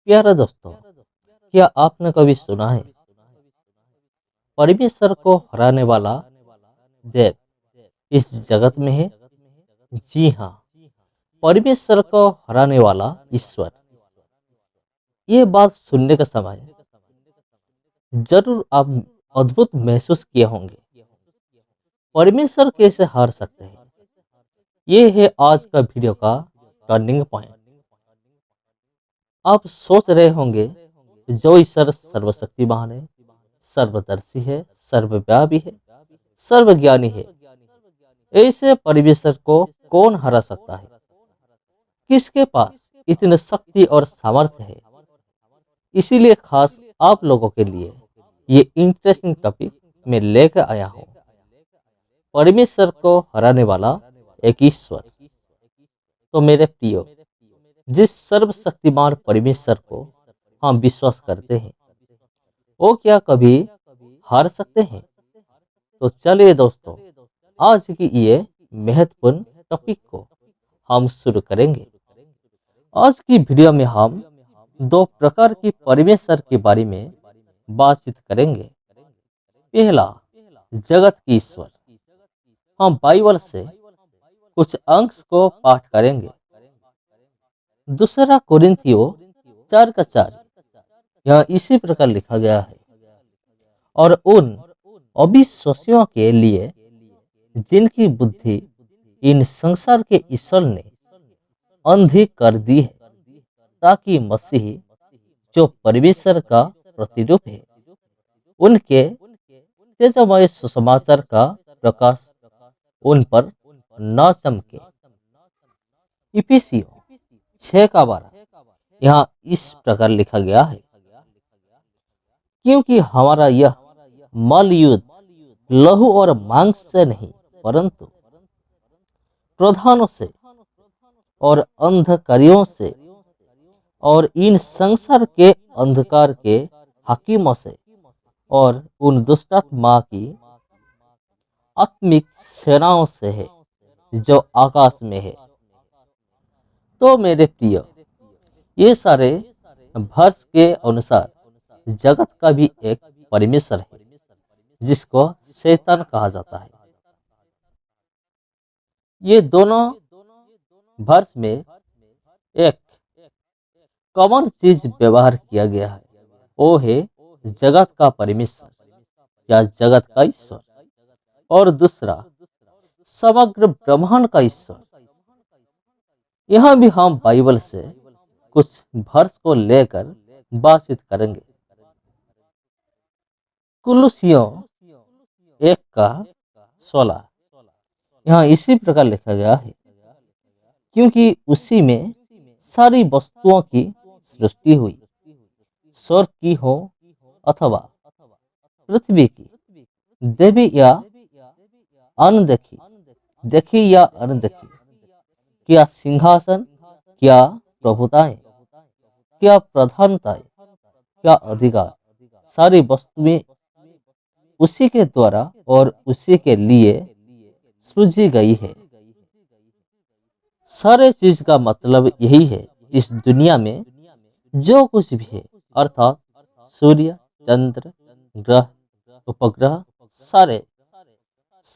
प्यारे दोस्तों, क्या आपने कभी सुना है परमेश्वर को हराने वाला देव इस जगत में है? जी हाँ, परमेश्वर को हराने वाला ईश्वर। ये बात सुनने का समय जरूर आप अद्भुत महसूस किए होंगे। परमेश्वर कैसे हार सकते हैं? ये है आज का वीडियो का टर्निंग पॉइंट। आप सोच रहे होंगे जो ईश्वर सर्वशक्तिमान है, सर्वदर्शी है, सर्वव्यापी है, सर्वज्ञानी है, ऐसे परमेश्वर को कौन हरा सकता है? किसके पास इतनी शक्ति और सामर्थ्य है? इसीलिए खास आप लोगों के लिए ये इंटरेस्टिंग टॉपिक मैं लेकर आया हूँ। परमेश्वर को हराने वाला एक ईश्वर। तो मेरे प्रियो, जिस सर्वशक्तिमान परमेश्वर को हम विश्वास करते हैं, वो क्या कभी हार सकते हैं? तो चलिए दोस्तों, आज की ये महत्वपूर्ण टॉपिक को हम शुरू करेंगे। आज की वीडियो में हम दो प्रकार की परमेश्वर के बारे में बातचीत करेंगे। पहला, जगत की ईश्वर। हम बाइबल से कुछ अंश को पाठ करेंगे। दूसरा, कोरिन्थियों 4:4, यह इसी प्रकार लिखा गया है, और उन अविश्वासियों के लिए जिनकी बुद्धि इन संसार के ईश्वर ने अंधी कर दी है, ताकि मसीह जो परमेश्वर का प्रतिरूप है, उनके तेजोमय सुसमाचार का प्रकाश उन पर न चमके। इफिसियों 6:12, यहाँ इस प्रकार लिखा गया है, क्योंकि हमारा यह मल युद्ध लहू और मांस से नहीं, परंतु प्रधानों से और अंधकारियों से और इन संसार के अंधकार के हाकिमों से और उन दुष्टात्मा की आत्मिक सेनाओं से है जो आकाश में है। तो मेरे प्रिय, ये सारे वर्ष के अनुसार जगत का भी एक परमेश्वर है जिसको शैतान कहा जाता है। ये दोनों वर्ष में एक कॉमन चीज व्यवहार किया गया है, वो है जगत का परमेश्वर या जगत का ईश्वर, और दूसरा समग्र ब्रह्मांड का ईश्वर। यहाँ भी हम बाइबल से कुछ वर्ष को लेकर बातचीत करेंगे। कुलुसियों 1:16, यहाँ इसी प्रकार लिखा गया है, क्योंकि उसी में सारी वस्तुओं की सृष्टि हुई, स्वर्ग की हो अथवा पृथ्वी की, देवी या अनदेखी, देखी या अनदेखी, क्या सिंहासन, क्या प्रभुताएं, क्या प्रधानताएं, क्या अधिकार, सारी वस्तुएं उसी के द्वारा और उसी के लिए सृजी गई है। सारे चीज का मतलब यही है, इस दुनिया में जो कुछ भी है, अर्थात सूर्य, चंद्र, ग्रह, उपग्रह, सारे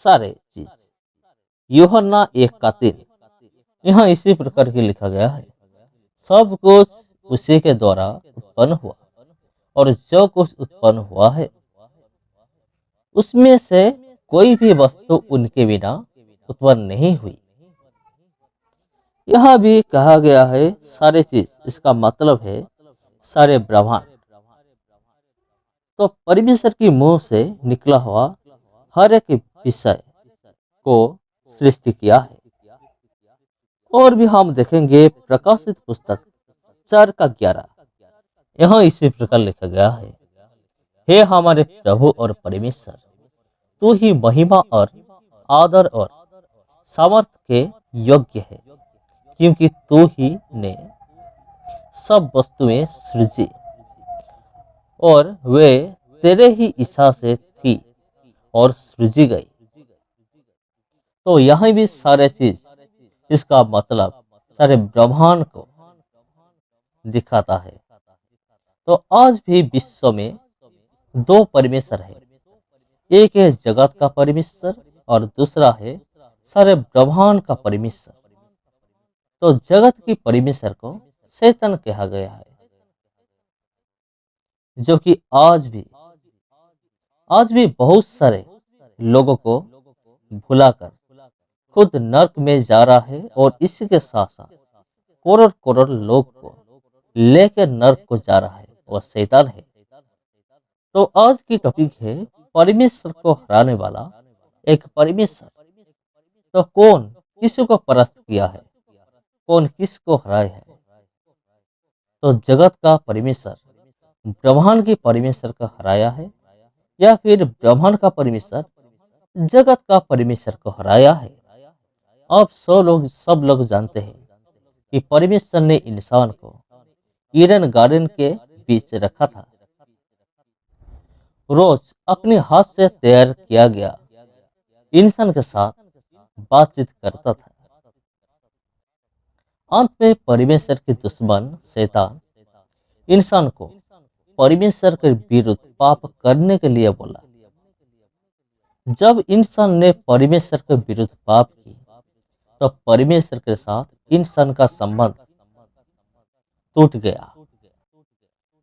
सारे चीज। यूहन्ना 1:3, यहाँ इसी प्रकार के लिखा गया है, सब कुछ उसी के द्वारा उत्पन्न हुआ, और जो कुछ उत्पन्न हुआ है उसमें से कोई भी वस्तु उनके बिना उत्पन्न नहीं हुई। यह भी कहा गया है सारे चीज, इसका मतलब है सारे ब्रह्मांड। तो परमेश्वर की मुंह से निकला हुआ हर एक विषय को सृष्टि किया है। और भी हम देखेंगे प्रकाशित पुस्तक 4:11, यहाँ इसी प्रकार लिखा गया है, हे हमारे प्रभु और परमेश्वर, तू ही महिमा और आदर और सामर्थ्य के योग्य है, क्योंकि तू ही ने सब वस्तुएं सृजी और वे तेरे ही इच्छा से थी और सृजी गई। तो यहाँ भी सारे चीज, इसका मतलब सारे ब्रह्मांड को दिखाता है। तो आज भी विश्व में दो परमेश्वर है। एक है जगत का परमेश्वर और दूसरा है सारे ब्रह्मांड का परमेश्वर। तो जगत की परमेश्वर को शैतान कहा गया है, जो कि आज भी बहुत सारे लोगों को भुलाकर खुद नर्क में जा रहा है, और इसी के साथ साथ करोड़ करोड़ लोग को लेकर नर्क को जा रहा है, और शैतान है। तो आज की टॉपिक है परमेश्वर को हराने वाला एक परमेश्वर। तो कौन किसी को परास्त किया है, कौन किसको हराया है? तो जगत का परमेश्वर ब्रह्मांड के परमेश्वर को हराया है, या फिर ब्रह्मांड का परमेश्वर जगत का परमेश्वर को हराया है? अब सब लोग जानते हैं कि परमेश्वर ने इंसान को ईडन गार्डन के बीच रखा था। रोज अपने हाथ से तैयार किया गया इंसान के साथ बातचीत करता था। अंत में परमेश्वर के दुश्मन शैतान इंसान को परमेश्वर के विरुद्ध पाप करने के लिए बोला। जब इंसान ने परमेश्वर के विरुद्ध पाप की, तो परमेश्वर के साथ इंसान का संबंध टूट गया।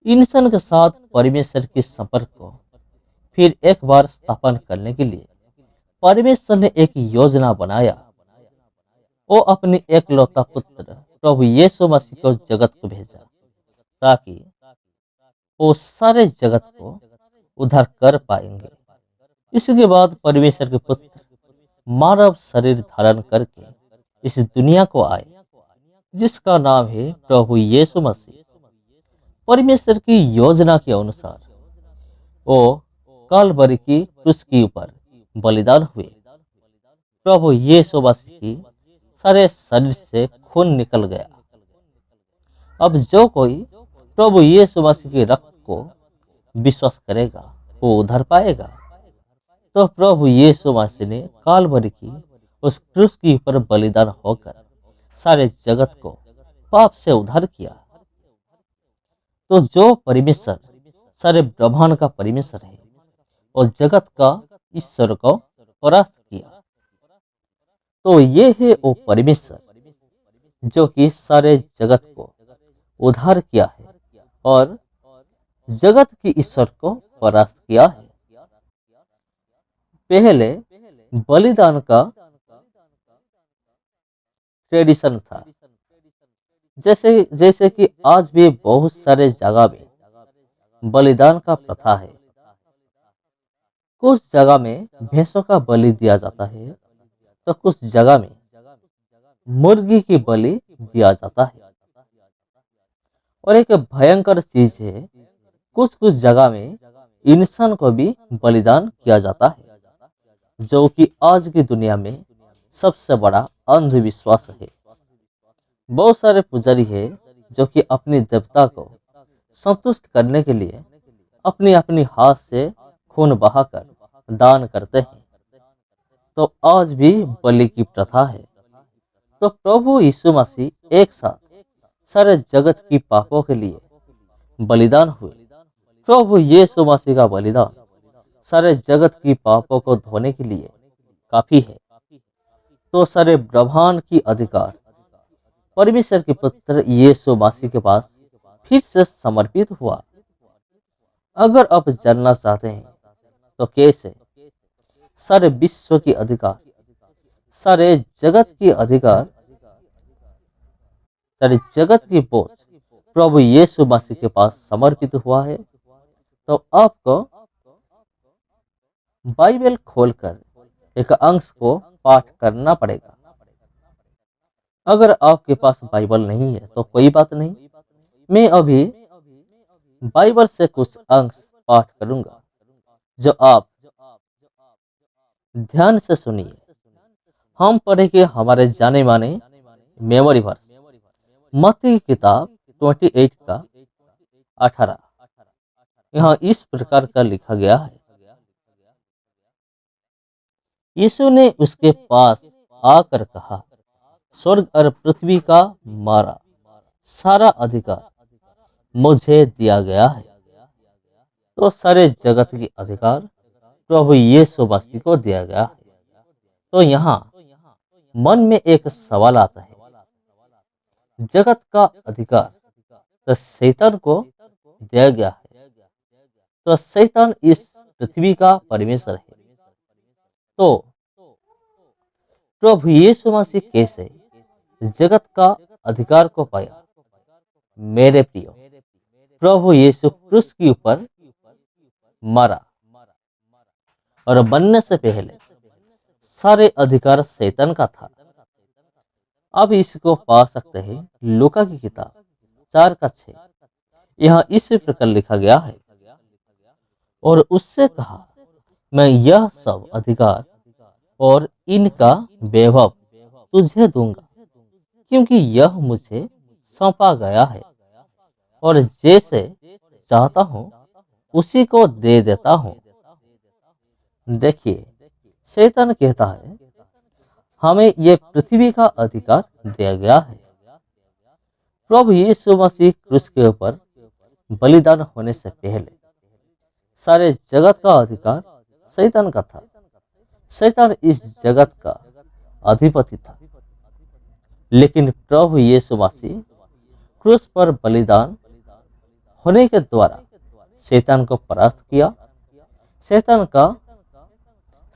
इंसान के साथ परमेश्वर के संपर्क को फिर एक बार स्थापन करने के लिए परमेश्वर ने एक योजना बनाया। वो अपनी एकलौता पुत्र प्रभु यीशु मसीह को जगत को भेजा, ताकि वो सारे जगत को उद्धार कर पाएंगे। इसके बाद परमेश्वर के पुत्र मानव शरीर धारण करके इस दुनिया को आए, जिसका नाम है प्रभु यीशु मसीह। परमेश्वर की योजना के अनुसार वो कालवरी की क्रूस के ऊपर बलिदान हुए। प्रभु यीशु मसीह की सारे शरीर से खून निकल गया। अब जो कोई प्रभु यीशु मसीह के रक्त को विश्वास करेगा, वो उद्धार पाएगा। तो प्रभु यीशु मसीह ने कालवरी की उस क्रूस के ऊपर बलिदान होकर सारे जगत को पाप से उद्धार किया। तो जो परमेश्वर सारे ब्रह्मांड का परमेश्वर है और जगत का ईश्वर को परास्त किया, तो ये है वो परमेश्वर जो कि सारे जगत को उद्धार किया है और जगत की ईश्वर को परास्त किया है। पहले बलिदान का ट्रेडिशन था, जैसे जैसे कि आज भी बहुत सारे जगह में बलिदान का प्रथा है। कुछ जगह में भैंसों का बलि दिया जाता है, तो कुछ जगह में मुर्गी की बलि दिया जाता है। और एक भयंकर चीज है, कुछ कुछ जगह में इंसान को भी बलिदान किया जाता है, जो कि आज की दुनिया में सबसे बड़ा अंधविश्वास है। बहुत सारे पुजारी है जो कि अपनी देवता को संतुष्ट करने के लिए अपनी अपनी हाथ से खून बहाकर दान करते हैं। तो आज भी बलि की प्रथा है। तो प्रभु यीशु मसीह एक साथ सारे जगत की पापों के लिए बलिदान हुए। प्रभु यीशु मसीह का बलिदान सारे जगत की पापों को धोने के लिए काफी है। तो सारे ब्रह्मांड की अधिकार परमेश्वर के पुत्र यीशु मसीह के पास फिर से समर्पित हुआ। अगर आप जानना चाहते हैं तो कैसे सारे विश्व की अधिकार, सारे जगत की अधिकार, सारे जगत की बोझ प्रभु यीशु मसीह के पास समर्पित हुआ है, तो आपको बाइबल खोलकर एक अंश को पाठ करना पड़ेगा। अगर आपके पास बाइबल नहीं है तो कोई बात नहीं, मैं अभी बाइबल से कुछ अंश पाठ करूंगा, जो आप ध्यान से सुनिए। हम पढ़ेंगे हमारे जाने माने मेमोरी वर्स, मत्ती की किताब 28 का 18। यहाँ इस प्रकार का लिखा गया है, यीशु ने उसके पास आकर कहा, स्वर्ग और पृथ्वी का मारा सारा अधिकार मुझे दिया गया है। तो सारे जगत की अधिकार प्रभु यीशु मसीह को दिया गया है। तो यहाँ मन में एक सवाल आता है, जगत का अधिकार तो शैतान को दिया गया है, तो शैतान इस पृथ्वी का परमेश्वर है, तो प्रभु यीशु मसीह कैसे जगत का अधिकार को पाया? मेरे प्रियो, प्रभु यीशु क्रूस के ऊपर मरा और बनने से पहले सारे अधिकार शैतान का था। अब इसको पा सकते हैं लूका की किताब 4:6। यहाँ इस प्रकार लिखा गया है, और उससे कहा, मैं यह सब अधिकार और इनका वैभव तुझे दूंगा, क्योंकि यह मुझे सौंपा गया है, और जैसे चाहता हूँ उसी को दे देता हूँ। देखिए, शैतान कहता है हमें ये पृथ्वी का अधिकार दिया गया है। प्रभु यीशु मसीह क्रूस के ऊपर बलिदान होने से पहले सारे जगत का अधिकार शैतान का था। शैतान इस जगत का अधिपति था, लेकिन प्रभु यीशु मसीह क्रूस पर बलिदान होने के द्वारा शैतान को परास्त किया, शैतान का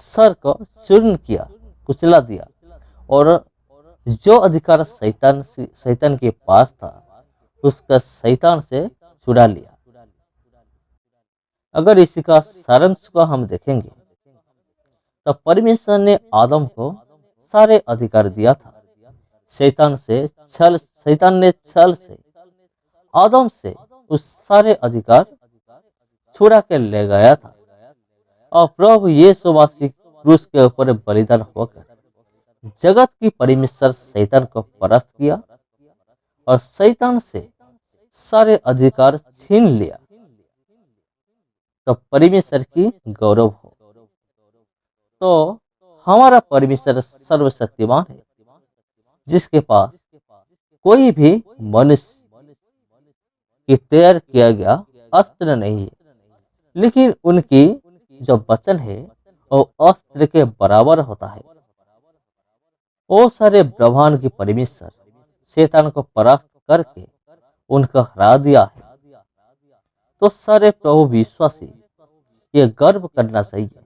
सर को चूर्ण किया, कुचला दिया, और जो अधिकार शैतान के पास था उसका शैतान से छुड़ा लिया। अगर इसी का सारांश को हम देखेंगे तो परमेश्वर ने आदम को सारे अधिकार दिया था। शैतान ने छल से आदम से उस सारे अधिकार छुड़ा के ले गया था, और प्रभु यीशु मसीह क्रूस के ऊपर बलिदान होकर जगत की परमेश्वर शैतान को परास्त किया और शैतान से सारे अधिकार छीन लिया। तो परमेश्वर की गौरव हो। तो हमारा परमेश्वर सर्वशक्तिमान है, जिसके पास कोई भी मनुष्य की तैयार किया गया अस्त्र नहीं है, लेकिन उनकी जो वचन है वो अस्त्र के बराबर होता है। वो सारे ब्रह्मांड की परमेश्वर शैतान को परास्त करके उनका हरा दिया है। तो सारे प्रभु विश्वासी ये गर्व करना चाहिए,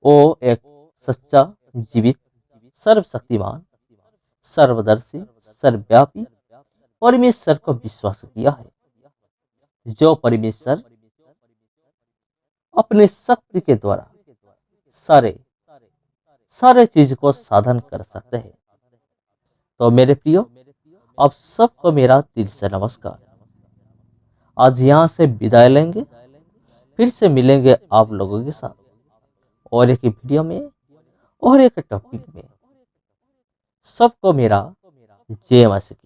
वो एक सच्चा, जीवित, सर्वशक्तिमान, सर्वदर्शी, सर्वव्यापी परमेश्वर को विश्वास किया है, जो परमेश्वर अपनी शक्ति के द्वारा सारे चीज को साधन कर सकते हैं। तो मेरे प्रियो, आप सबको मेरा दिल से नमस्कार। आज यहाँ से विदाई लेंगे, फिर से मिलेंगे आप लोगों के साथ और एक वीडियो में और एक टॉपिक में। सबको मेरा जय मसीह।